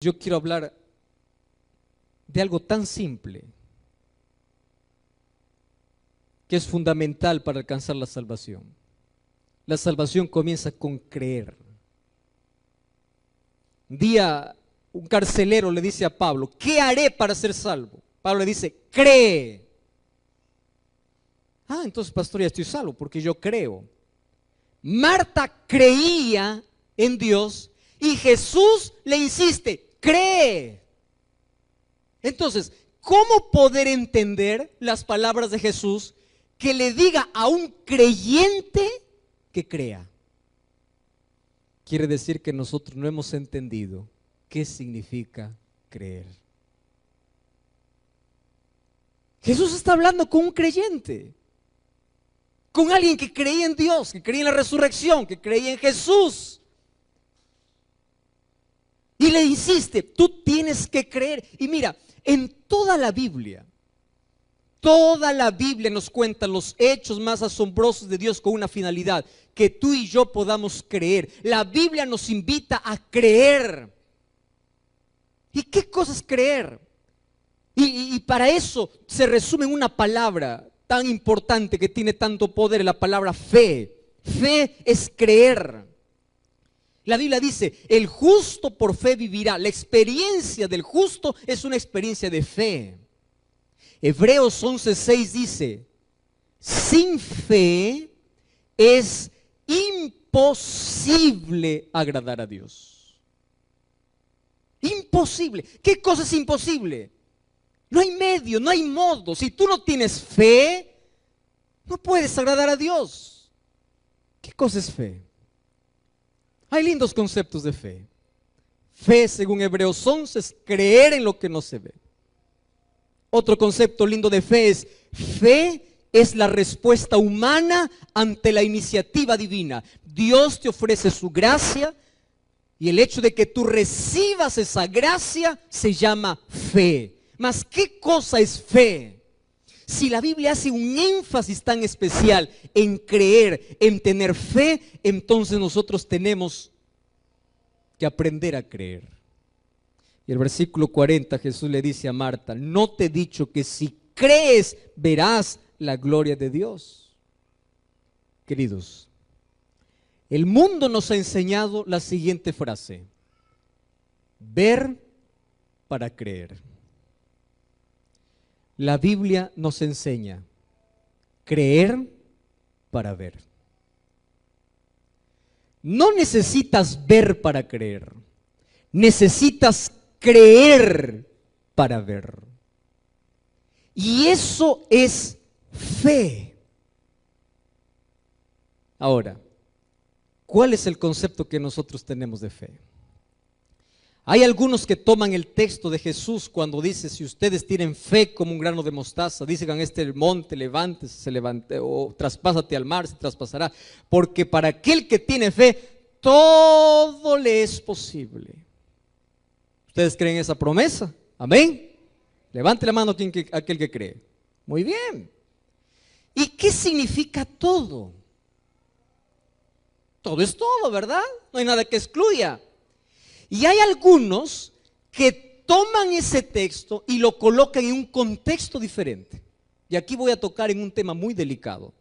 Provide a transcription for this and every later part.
Yo quiero hablar de algo tan simple que es fundamental para alcanzar la salvación. La salvación comienza con creer. Un día un carcelero le dice a Pablo: ¿qué haré para ser salvo? Pablo le dice: cree. Ah, entonces, pastor, ya estoy salvo porque yo creo. Marta creía en Dios y Jesús le insiste: cree. Entonces, ¿cómo poder entender las palabras de Jesús que le diga a un creyente que crea? Quiere decir que nosotros no hemos entendido qué significa creer. Jesús está hablando con un creyente, con alguien que creía en Dios, que creía en la resurrección, que creía en Jesús. Y le insiste: tú tienes que creer. Y mira, en toda la Biblia nos cuenta los hechos más asombrosos de Dios con una finalidad: que tú y yo podamos creer. La Biblia nos invita a creer. ¿Y qué cosa es creer? Y para eso se resume en una palabra tan importante que tiene tanto poder, la palabra fe. Fe es creer. La Biblia dice: el justo por fe vivirá. La experiencia del justo es una experiencia de fe. Hebreos 11:6 dice: sin fe es imposible agradar a Dios. Imposible. ¿Qué cosa es imposible? No hay medio, no hay modo. Si tú no tienes fe, no puedes agradar a Dios. ¿Qué cosa es fe? Hay lindos conceptos de fe. Fe, según Hebreos 11, es creer en lo que no se ve. Otro concepto lindo de fe es la respuesta humana ante la iniciativa divina. Dios te ofrece su gracia y el hecho de que tú recibas esa gracia se llama fe. Mas, ¿qué cosa es fe? Si la Biblia hace un énfasis tan especial en creer, en tener fe, entonces nosotros tenemos que aprender a creer. Y el versículo 40, Jesús le dice a Marta: ¿no te he dicho que si crees verás la gloria de Dios? Queridos, el mundo nos ha enseñado la siguiente frase: ver para creer. La Biblia nos enseña creer para ver. No necesitas ver para creer, necesitas creer para ver. Y eso es fe. Ahora, ¿cuál es el concepto que nosotros tenemos de fe? Hay algunos que toman el texto de Jesús cuando dice: si ustedes tienen fe como un grano de mostaza, dicen a este monte, levántese, se levante, o traspásate al mar, se traspasará, porque para aquel que tiene fe, todo le es posible. ¿Ustedes creen esa promesa? Amén. Levante la mano aquel que cree. Muy bien. ¿Y qué significa todo? Todo es todo, ¿verdad? No hay nada que excluya. Y hay algunos que toman ese texto y lo colocan en un contexto diferente. Y aquí voy a tocar en un tema muy delicado.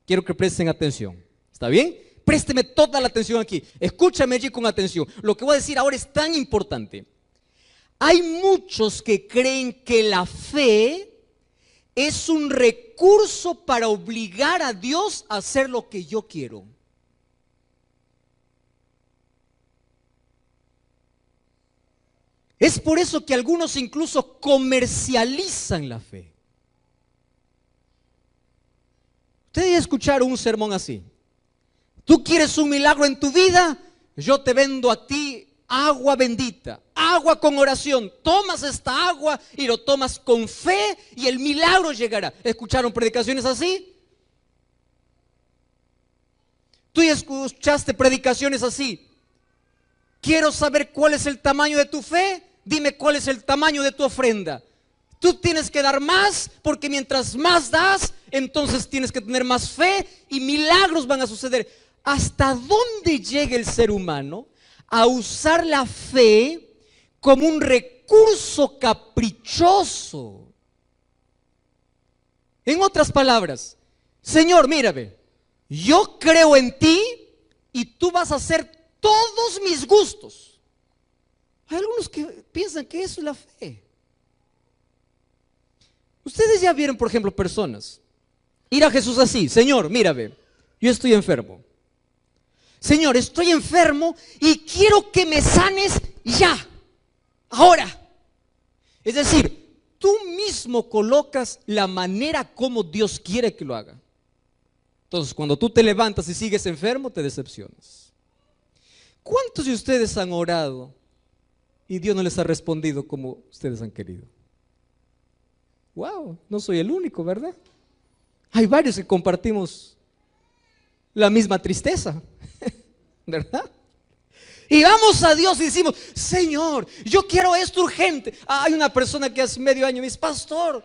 Quiero que presten atención. ¿Está bien? Présteme toda la atención aquí. Escúchame allí con atención. Lo que voy a decir ahora es tan importante. Hay muchos que creen que la fe es un recurso para obligar a Dios a hacer lo que yo quiero. Es por eso que algunos incluso comercializan la fe. Ustedes ya escucharon un sermón así: ¿tú quieres un milagro en tu vida? Yo te vendo a ti agua bendita, agua con oración. Tomas esta agua y lo tomas con fe y el milagro llegará. ¿Escucharon predicaciones así? ¿Tú ya escuchaste predicaciones así? Quiero saber cuál es el tamaño de tu fe. Dime cuál es el tamaño de tu ofrenda. Tú tienes que dar más, porque mientras más das, entonces tienes que tener más fe y milagros van a suceder. ¿Hasta dónde llega el ser humano a usar la fe como un recurso caprichoso. En otras palabras, Señor, mírame, yo creo en ti y tú vas a hacer todos mis gustos. Hay algunos que piensan que eso es la fe. Ustedes ya vieron, por ejemplo, personas ir a Jesús así: Señor, mírame, yo estoy enfermo. Señor, estoy enfermo y quiero que me sanes ya, ahora. Es decir, tú mismo colocas la manera como Dios quiere que lo haga. Entonces, cuando tú te levantas y sigues enfermo, te decepcionas. ¿Cuántos de ustedes han orado y Dios no les ha respondido como ustedes han querido? Wow, no soy el único, ¿verdad? Hay varios que compartimos la misma tristeza, ¿verdad? Y vamos a Dios y decimos: Señor, yo quiero esto urgente. Hay una persona que hace medio año me dice: pastor,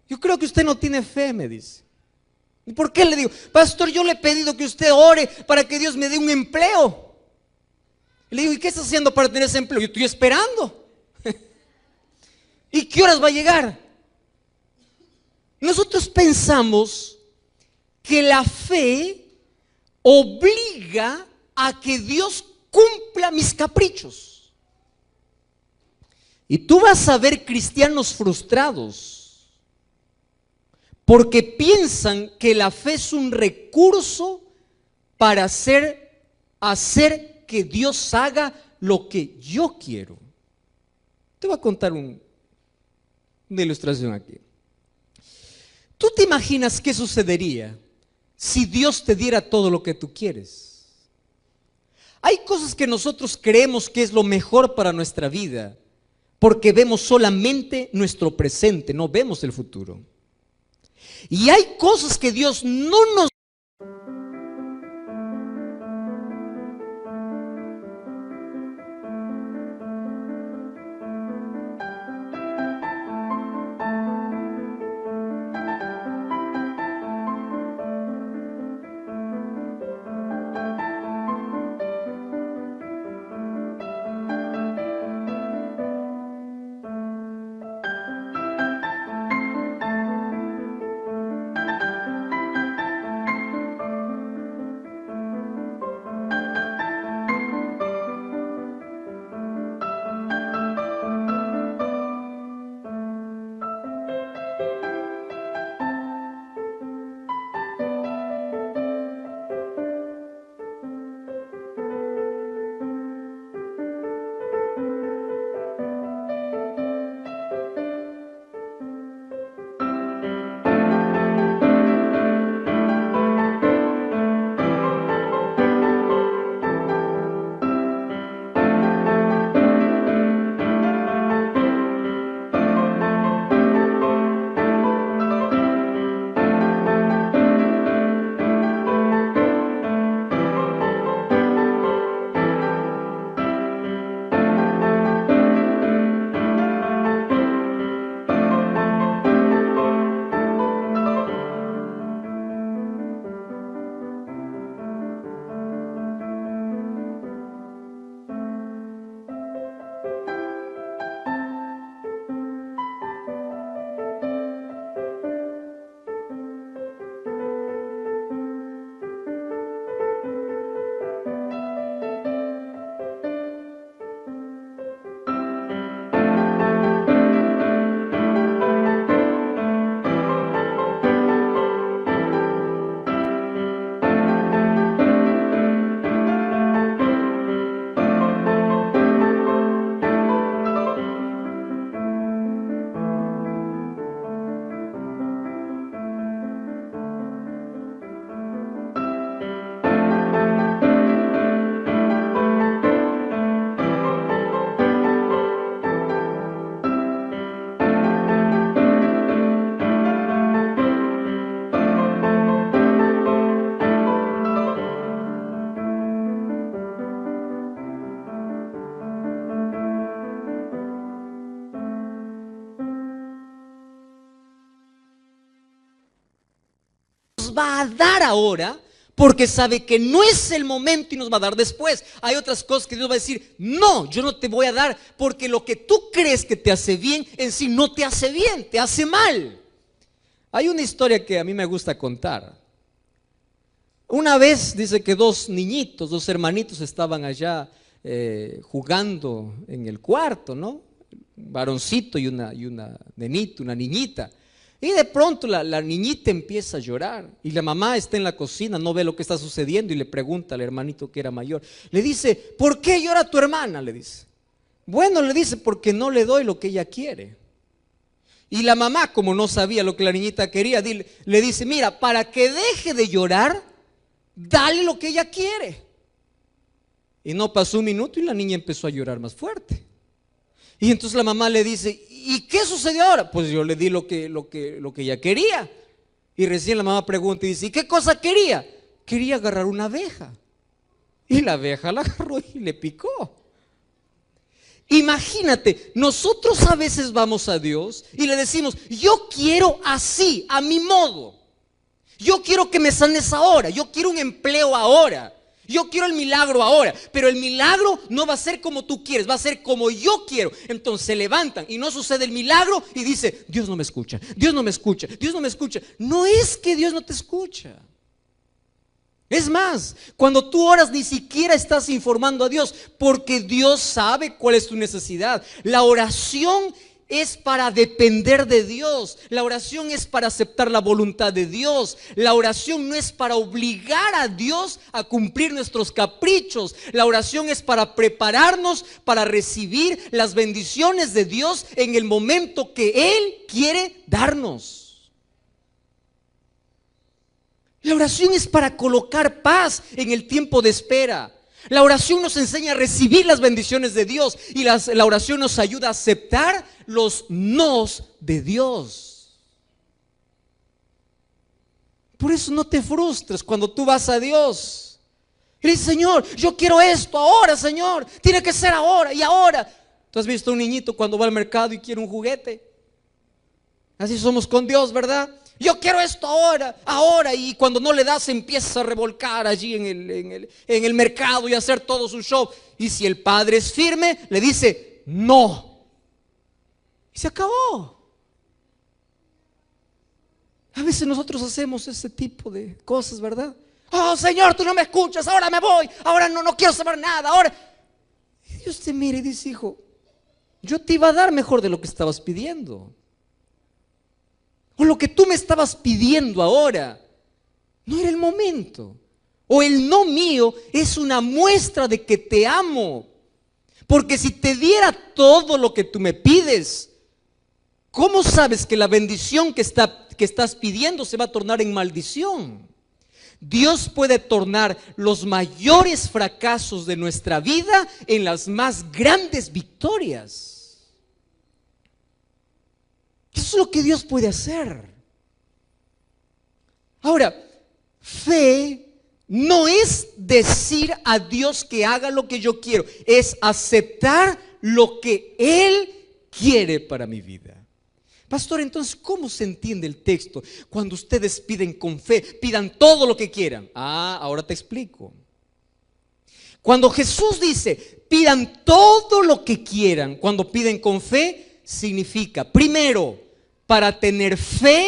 yo creo que usted no tiene fe, me dice. ¿Y por qué? Le digo: pastor, yo le he pedido que usted ore para que Dios me dé un empleo. Y le digo: ¿y qué está haciendo para tener ese empleo? Yo estoy esperando. ¿Y qué horas va a llegar? Nosotros pensamos que la fe obliga a que Dios cumpla mis caprichos. Y tú vas a ver cristianos frustrados porque piensan que la fe es un recurso para hacer que Dios haga lo que yo quiero. Te voy a contar una ilustración aquí. ¿Tú te imaginas qué sucedería si Dios te diera todo lo que tú quieres? Hay cosas que nosotros creemos que es lo mejor para nuestra vida porque vemos solamente nuestro presente, no vemos el futuro. Y hay cosas que Dios no nos... va a dar ahora porque sabe que no es el momento y nos va a dar después. Hay otras cosas que Dios va a decir: no, yo no te voy a dar, porque lo que tú crees que te hace bien en sí no te hace bien, te hace mal. Hay una historia que a mí me gusta contar. Una vez dice que dos hermanitos estaban allá jugando en el cuarto, ¿no? Un varoncito y una nenita, una niñita. Y de pronto la niñita empieza a llorar y la mamá está en la cocina, no ve lo que está sucediendo y le pregunta al hermanito que era mayor. Le dice: ¿por qué llora tu hermana? Le dice. Bueno, le dice: porque no le doy lo que ella quiere. Y la mamá, como no sabía lo que la niñita quería, le dice: mira, para que deje de llorar, dale lo que ella quiere. Y no pasó un minuto y la niña empezó a llorar más fuerte. Y entonces la mamá le dice: ¿y qué sucedió ahora? Pues yo le di lo que ella quería. Y recién la mamá pregunta y dice: ¿y qué cosa quería? Quería agarrar una abeja. Y la abeja la agarró y le picó. Imagínate, nosotros a veces vamos a Dios y le decimos: yo quiero así, a mi modo. Yo quiero que me sanes ahora, yo quiero un empleo ahora, yo quiero el milagro ahora. Pero el milagro no va a ser como tú quieres, va a ser como yo quiero. Entonces se levantan y no sucede el milagro y dice: Dios no me escucha, Dios no me escucha, Dios no me escucha. No es que Dios no te escucha. Es más, cuando tú oras ni siquiera estás informando a Dios, porque Dios sabe cuál es tu necesidad. La oración es para depender de Dios. La oración es para aceptar la voluntad de Dios. La oración no es para obligar a Dios a cumplir nuestros caprichos. La oración es para prepararnos para recibir las bendiciones de Dios en el momento que Él quiere darnos. La oración es para colocar paz en el tiempo de espera. La oración nos enseña a recibir las bendiciones de Dios y la oración nos ayuda a aceptar los nos de Dios. Por eso no te frustres cuando tú vas a Dios y le dices: Señor, yo quiero esto ahora, Señor, tiene que ser ahora y ahora. ¿Tú has visto a un niñito cuando va al mercado y quiere un juguete? Así somos con Dios, ¿verdad? Yo quiero esto ahora, y cuando no le das se empieza a revolcar allí en el mercado y a hacer todo su show. Y si el padre es firme, le dice: no. Y se acabó. A veces nosotros hacemos ese tipo de cosas, ¿verdad? Oh, Señor, tú no me escuchas, ahora me voy, ahora no quiero saber nada, ahora. Y Dios te mira y dice: hijo, yo te iba a dar mejor de lo que estabas pidiendo. O lo que tú me estabas pidiendo ahora no era el momento. O el no mío es una muestra de que te amo. Porque si te diera todo lo que tú me pides, ¿cómo sabes que la bendición que estás pidiendo se va a tornar en maldición? Dios puede tornar los mayores fracasos de nuestra vida en las más grandes victorias. Eso es lo que Dios puede hacer. Ahora, fe no es decir a Dios que haga lo que yo quiero, es aceptar lo que Él quiere para mi vida. Pastor, entonces, ¿cómo se entiende el texto? Cuando ustedes piden con fe, pidan todo lo que quieran. Ahora te explico. Cuando Jesús dice: pidan todo lo que quieran, cuando piden con fe, significa, primero, para tener fe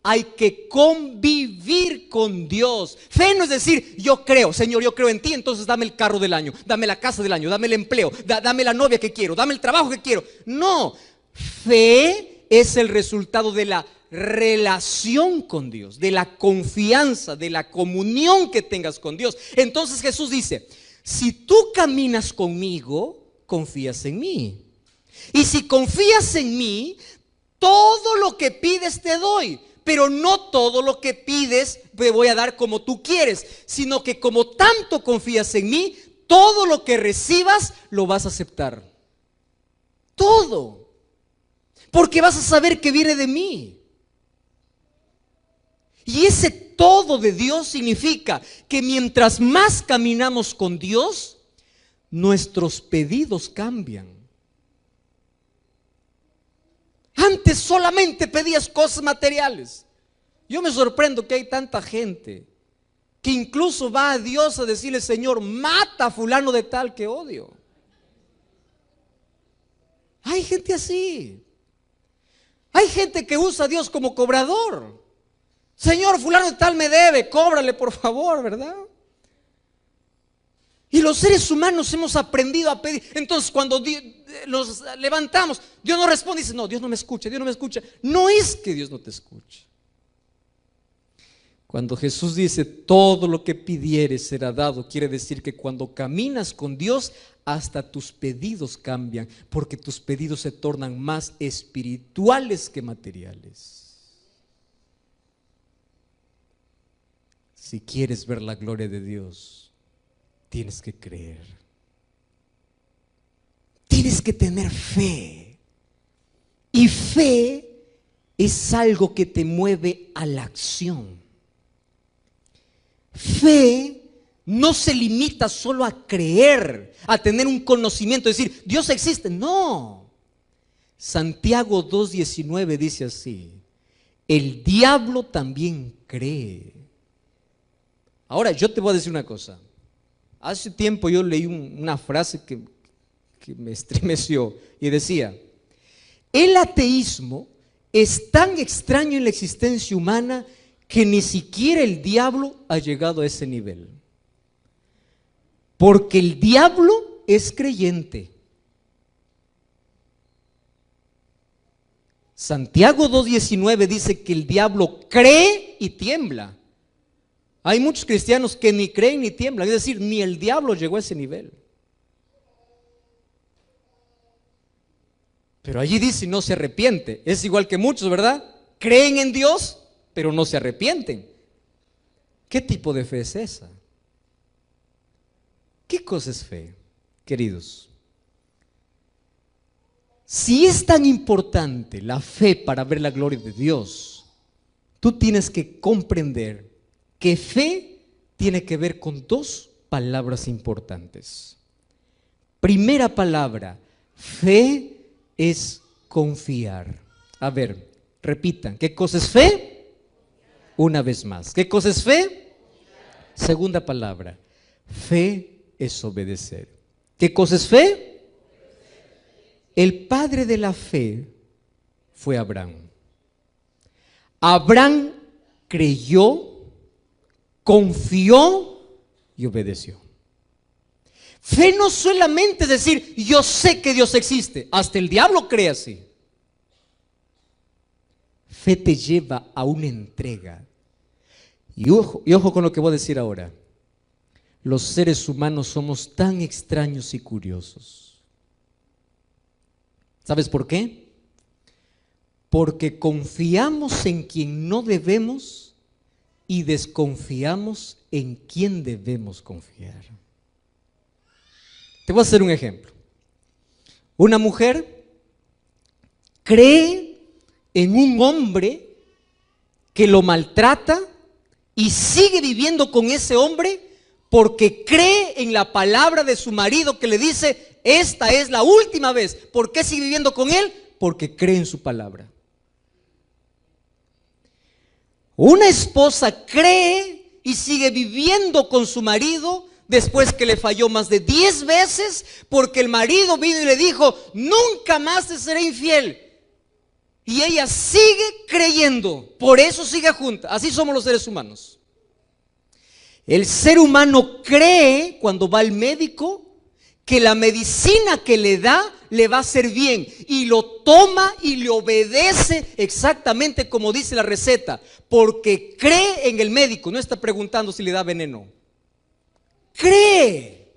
hay que convivir con Dios. Fe no es decir: yo creo, Señor, yo creo en ti, entonces dame el carro del año, dame la casa del año, dame el empleo, dame la novia que quiero, dame el trabajo que quiero. No, fe es el resultado de la relación con Dios, de la confianza, de la comunión que tengas con Dios. Entonces Jesús dice: si tú caminas conmigo, confías en mí. Y si confías en mí, todo lo que pides te doy. Pero no todo lo que pides te voy a dar como tú quieres, sino que como tanto confías en mí, todo lo que recibas lo vas a aceptar. Todo. Porque vas a saber que viene de mí. Y ese todo de Dios significa que mientras más caminamos con Dios, nuestros pedidos cambian. Antes solamente pedías cosas materiales. Yo me sorprendo que hay tanta gente que incluso va a Dios a decirle: Señor, mata a fulano de tal que odio. Hay gente así. Hay gente que usa a Dios como cobrador. Señor, fulano de tal me debe, cóbrale por favor, ¿verdad? Y los seres humanos hemos aprendido a pedir. Entonces cuando nos levantamos, Dios no responde y dice: no, Dios no me escucha, Dios no me escucha. No es que Dios no te escuche. Cuando Jesús dice: todo lo que pidieres será dado, quiere decir que cuando caminas con Dios, hasta tus pedidos cambian, porque tus pedidos se tornan más espirituales que materiales. Si quieres ver la gloria de Dios, tienes que creer. Tienes que tener fe. Y fe es algo que te mueve a la acción. Fe no se limita solo a creer, a tener un conocimiento, decir: Dios existe. No. Santiago 2:19 dice así: el diablo también cree. Ahora yo te voy a decir una cosa. Hace tiempo yo leí una frase que me estremeció y decía: el ateísmo es tan extraño en la existencia humana que ni siquiera el diablo ha llegado a ese nivel. Porque el diablo es creyente. Santiago 2:19 dice que el diablo cree y tiembla. Hay muchos cristianos que ni creen ni tiemblan, es decir, ni el diablo llegó a ese nivel. Pero allí dice: no se arrepiente. Es igual que muchos, ¿verdad? Creen en Dios, pero no se arrepienten. ¿Qué tipo de fe es esa? ¿Qué cosa es fe, queridos? Si es tan importante la fe para ver la gloria de Dios, tú tienes que comprender que fe tiene que ver con dos palabras importantes. Primera palabra: fe es confiar. A ver, repitan: ¿qué cosa es fe? Una vez más, ¿qué cosa es fe? Segunda palabra: fe es obedecer. ¿Qué cosa es fe? El padre de la fe fue Abraham. Abraham creyó, confió y obedeció. Fe no solamente es decir: yo sé que Dios existe. Hasta el diablo cree así. Fe te lleva a una entrega. Y ojo con lo que voy a decir ahora. Los seres humanos somos tan extraños y curiosos. ¿Sabes por qué? Porque confiamos en quien no debemos y desconfiamos en quien debemos confiar. Te voy a hacer un ejemplo. Una mujer cree en un hombre que lo maltrata y sigue viviendo con ese hombre porque cree en la palabra de su marido que le dice: esta es la última vez. ¿Por qué sigue viviendo con él? Porque cree en su palabra. Una esposa cree y sigue viviendo con su marido después que le falló más de 10 veces porque el marido vino y le dijo: nunca más te seré infiel. Y ella sigue creyendo, por eso sigue junta. Así somos los seres humanos. El ser humano cree cuando va al médico que la medicina que le da le va a hacer bien y lo toma y le obedece exactamente como dice la receta, porque cree en el médico, no está preguntando si le da veneno. Cree.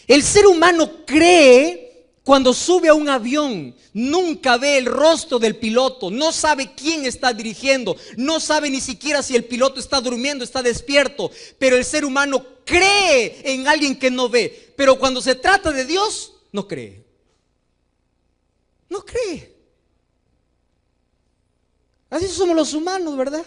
El ser humano cree cuando sube a un avión, nunca ve el rostro del piloto, no sabe quién está dirigiendo, no sabe ni siquiera si el piloto está durmiendo, está despierto, pero el ser humano cree en alguien que no ve, pero cuando se trata de Dios, no cree. No cree. Así somos los humanos, ¿verdad?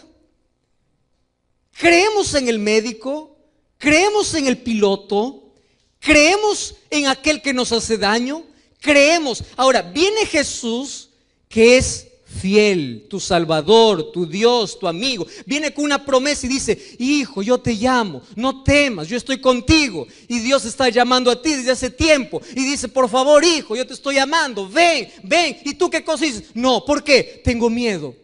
Creemos en el médico, creemos en el piloto, creemos en aquel que nos hace daño, creemos. Ahora, viene Jesús, que es fiel, tu Salvador, tu Dios, tu amigo, viene con una promesa y dice: hijo, yo te llamo, no temas, yo estoy contigo. Y Dios está llamando a ti desde hace tiempo y dice: por favor, hijo, yo te estoy llamando, ven, ven. ¿Y tú qué cosa dices? No, ¿por qué? Tengo miedo.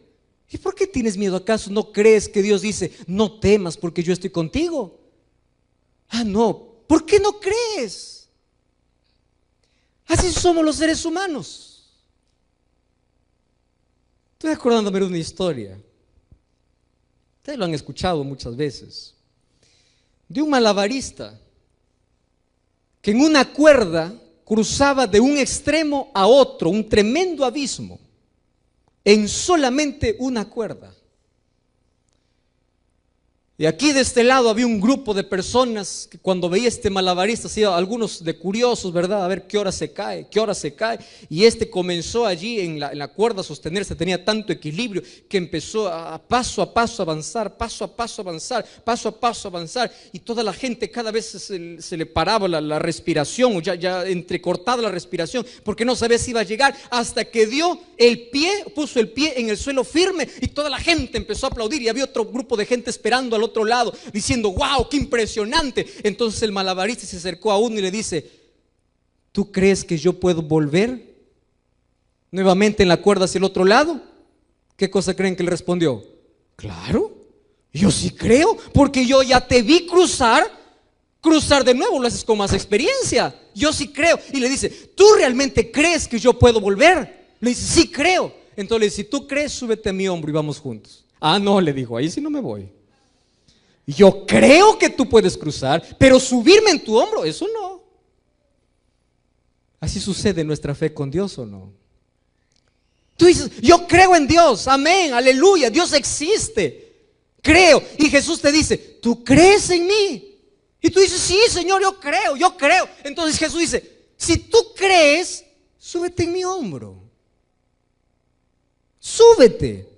¿Y por qué tienes miedo? ¿Acaso no crees que Dios dice: no temas porque yo estoy contigo? Ah, no, ¿por qué no crees? Así somos los seres humanos. Estoy acordándome de una historia. Ustedes lo han escuchado muchas veces. De un malabarista que en una cuerda cruzaba de un extremo a otro, un tremendo abismo, en solamente una cuerda. Y aquí de este lado había un grupo de personas que cuando veía este malabarista, algunos de curiosos, ¿verdad? A ver qué hora se cae, qué hora se cae. Y este comenzó allí en la cuerda a sostenerse, tenía tanto equilibrio que empezó a paso avanzar, paso a paso avanzar, paso a paso avanzar. Y toda la gente cada vez se le paraba la respiración, o ya entrecortada la respiración, porque no sabía si iba a llegar, hasta que dio el pie, puso el pie en el suelo firme y toda la gente empezó a aplaudir. Y había otro grupo de gente esperando al otro lado diciendo: wow, qué impresionante. Entonces el malabarista se acercó a uno y le dice: ¿tú crees que yo puedo volver nuevamente en la cuerda hacia el otro lado? ¿Qué cosa creen que él respondió? Claro, yo sí creo, porque yo ya te vi cruzar de nuevo, lo haces con más experiencia. Yo sí creo. Y le dice: ¿tú realmente crees que yo puedo volver? Le dice: sí creo. Entonces le dice: si tú crees, súbete a mi hombro y vamos juntos. Ah, no, le dijo, ahí sí no me voy. Yo creo que tú puedes cruzar, pero subirme en tu hombro, eso no. Así sucede nuestra fe con Dios, ¿o no? Tú dices: yo creo en Dios, amén, aleluya, Dios existe, creo. Y Jesús te dice: ¿tú crees en mí? Y tú dices: sí, Señor, yo creo, yo creo. Entonces Jesús dice: si tú crees, súbete en mi hombro. Súbete.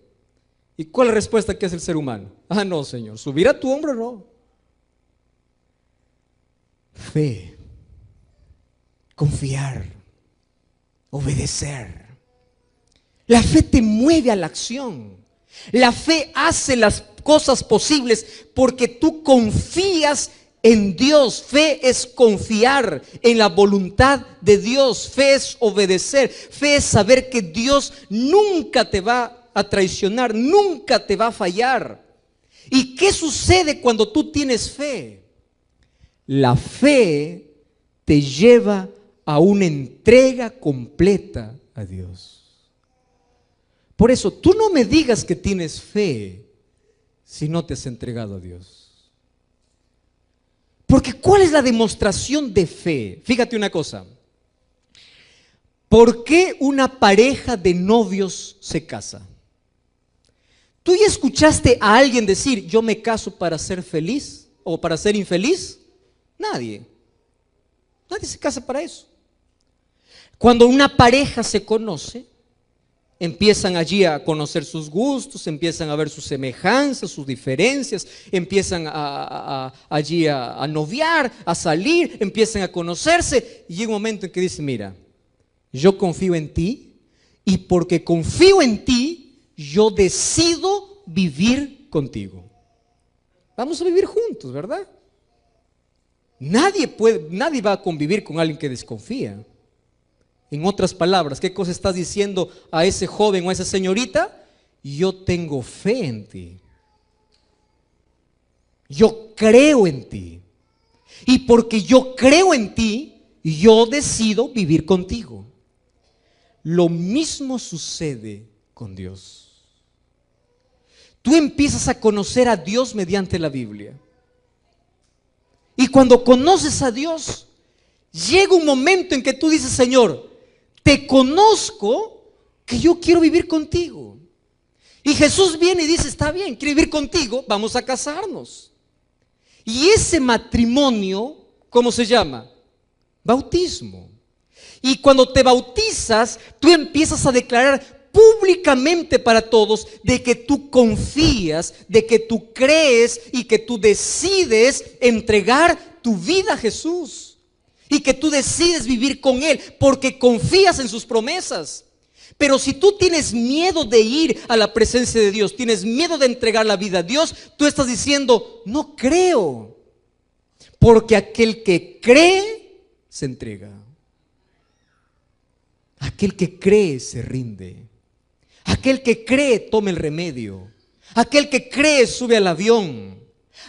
¿Y cuál es la respuesta que hace el ser humano? Ah, no, Señor, subir a tu hombro no. Fe, confiar, obedecer. La fe te mueve a la acción. La fe hace las cosas posibles porque tú confías en Dios. Fe es confiar en la voluntad de Dios. Fe es obedecer. Fe es saber que Dios nunca te va a traicionar, nunca te va a fallar. ¿Y qué sucede cuando tú tienes fe? La fe te lleva a una entrega completa a Dios. Por eso, tú no me digas que tienes fe si no te has entregado a Dios. Porque ¿cuál es la demostración de fe? Fíjate una cosa. ¿Por qué una pareja de novios se casa? ¿Tú ya escuchaste a alguien decir: yo me caso para ser feliz o para ser infeliz? Nadie se casa para eso. Cuando una pareja se conoce, empiezan allí a conocer sus gustos, empiezan a ver sus semejanzas, sus diferencias, empiezan allí a noviar, a salir, empiezan a conocerse, y llega un momento en que dicen: mira, yo confío en ti, y porque confío en ti, yo decido vivir contigo. Vamos a vivir juntos, ¿verdad? Nadie va a convivir con alguien que desconfía. En otras palabras, ¿qué cosa estás diciendo a ese joven o a esa señorita? Yo tengo fe en ti. Yo creo en ti. Y porque yo creo en ti, yo decido vivir contigo. Lo mismo sucede con Dios. Tú empiezas a conocer a Dios mediante la Biblia. Y cuando conoces a Dios, llega un momento en que tú dices: Señor, te conozco, que yo quiero vivir contigo. Y Jesús viene y dice: está bien, quiero vivir contigo, vamos a casarnos. Y ese matrimonio, ¿cómo se llama? Bautismo. Y cuando te bautizas, tú empiezas a declarar públicamente para todos de que tú confías, de que tú crees y que tú decides entregar tu vida a Jesús y que tú decides vivir con Él porque confías en sus promesas. Pero si tú tienes miedo de ir a la presencia de Dios, tienes miedo de entregar la vida a Dios, tú estás diciendo, no creo. Porque aquel que cree, se entrega. Aquel que cree, se rinde. Aquel que cree, toma el remedio. Aquel que cree, sube al avión.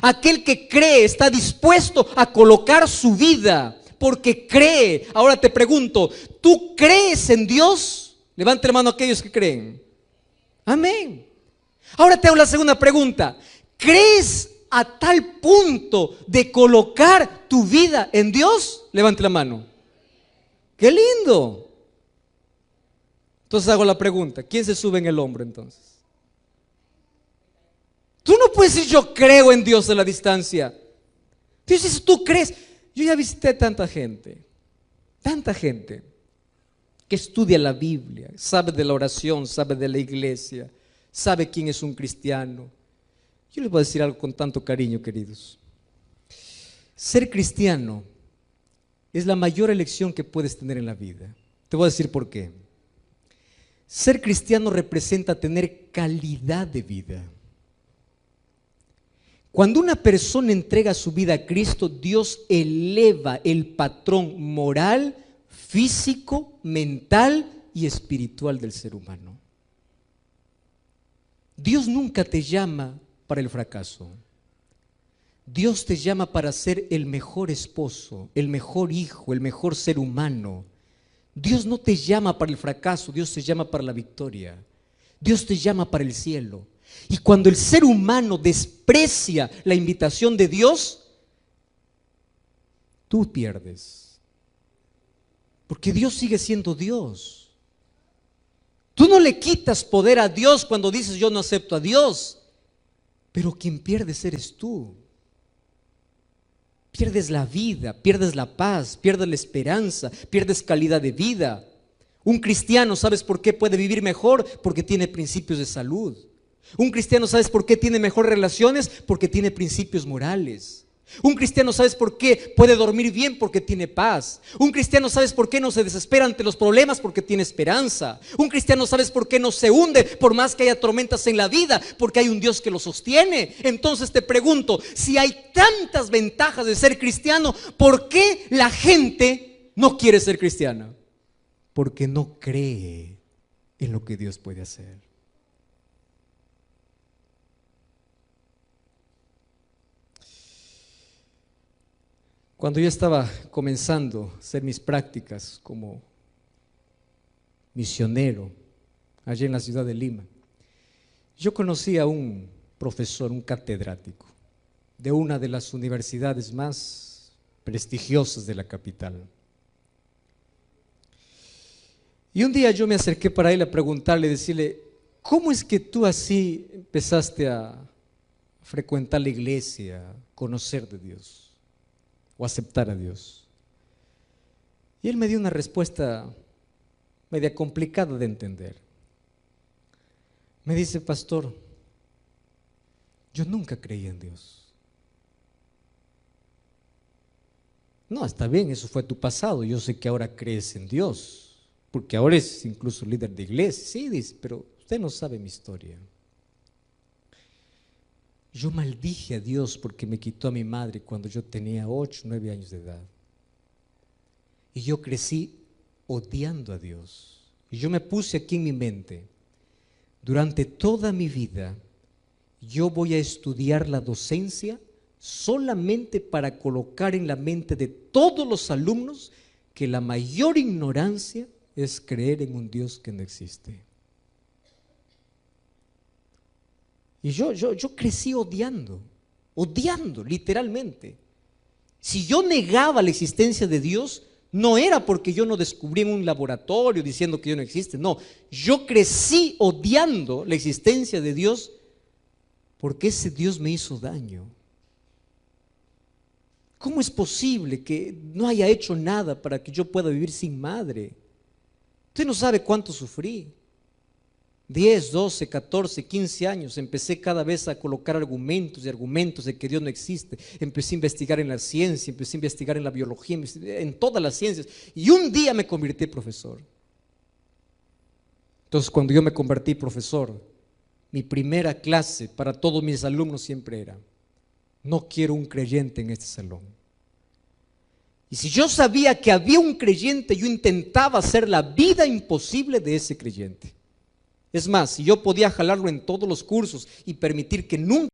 Aquel que cree, está dispuesto a colocar su vida porque cree. Ahora te pregunto, ¿tú crees en Dios? Levante la mano a aquellos que creen. Amén. Ahora te hago la segunda pregunta. ¿Crees a tal punto de colocar tu vida en Dios? Levante la mano. ¡Qué lindo! Entonces hago la pregunta, ¿quién se sube en el hombro entonces? Tú no puedes decir yo creo en Dios a la distancia. Dios dice, tú crees. Yo ya visité tanta gente que estudia la Biblia, sabe de la oración, sabe de la iglesia, sabe quién es un cristiano. Yo les voy a decir algo con tanto cariño, queridos. Ser cristiano es la mayor elección que puedes tener en la vida. Te voy a decir por qué. Ser cristiano representa tener calidad de vida. Cuando una persona entrega su vida a Cristo, Dios eleva el patrón moral, físico, mental y espiritual del ser humano. Dios nunca te llama para el fracaso. Dios te llama para ser el mejor esposo, el mejor hijo, el mejor ser humano. Dios no te llama para el fracaso, Dios te llama para la victoria. Dios te llama para el cielo. Y cuando el ser humano desprecia la invitación de Dios, tú pierdes. Porque Dios sigue siendo Dios. Tú no le quitas poder a Dios cuando dices yo no acepto a Dios. Pero quien pierdes eres tú. Pierdes la vida, pierdes la paz, pierdes la esperanza, pierdes calidad de vida. Un cristiano, ¿sabes por qué puede vivir mejor? Porque tiene principios de salud. Un cristiano, ¿sabes por qué tiene mejores relaciones? Porque tiene principios morales. Un cristiano, ¿sabes por qué puede dormir bien? Porque tiene paz. Un cristiano, ¿sabes por qué no se desespera ante los problemas? Porque tiene esperanza. Un cristiano, ¿sabes por qué no se hunde por más que haya tormentas en la vida? Porque hay un Dios que lo sostiene. Entonces te pregunto, si hay tantas ventajas de ser cristiano, ¿por qué la gente no quiere ser cristiana? Porque no cree en lo que Dios puede hacer. Cuando yo estaba comenzando a hacer mis prácticas como misionero allí en la ciudad de Lima, yo conocí a un profesor, un catedrático de una de las universidades más prestigiosas de la capital. Y un día yo me acerqué para él a preguntarle, decirle, ¿cómo es que tú así empezaste a frecuentar la iglesia, a conocer de Dios o aceptar a Dios? Y él me dio una respuesta media complicada de entender. Me dice, pastor, yo nunca creí en Dios. No, está bien, eso fue tu pasado, yo sé que ahora crees en Dios, porque ahora es incluso líder de iglesia. Sí, dice, pero usted no sabe mi historia. Yo maldije a Dios porque me quitó a mi madre cuando yo tenía 8, 9 años de edad. Y yo crecí odiando a Dios. Y yo me puse aquí en mi mente, durante toda mi vida, yo voy a estudiar la docencia solamente para colocar en la mente de todos los alumnos que la mayor ignorancia es creer en un Dios que no existe. Y yo crecí odiando, literalmente. Si yo negaba la existencia de Dios, no era porque yo no descubrí en un laboratorio diciendo que Dios no existe. No, yo crecí odiando la existencia de Dios porque ese Dios me hizo daño. ¿Cómo es posible que no haya hecho nada para que yo pueda vivir sin madre? Usted no sabe cuánto sufrí. 10, 12, 14, 15 años empecé cada vez a colocar argumentos y argumentos de que Dios no existe. Empecé a investigar en la ciencia, empecé a investigar en la biología, en todas las ciencias. Y un día me convertí en profesor. Entonces, cuando yo me convertí profesor, mi primera clase para todos mis alumnos siempre era: no quiero un creyente en este salón. Y si yo sabía que había un creyente, yo intentaba hacer la vida imposible de ese creyente. Es más, si yo podía jalarlo en todos los cursos y permitir que nunca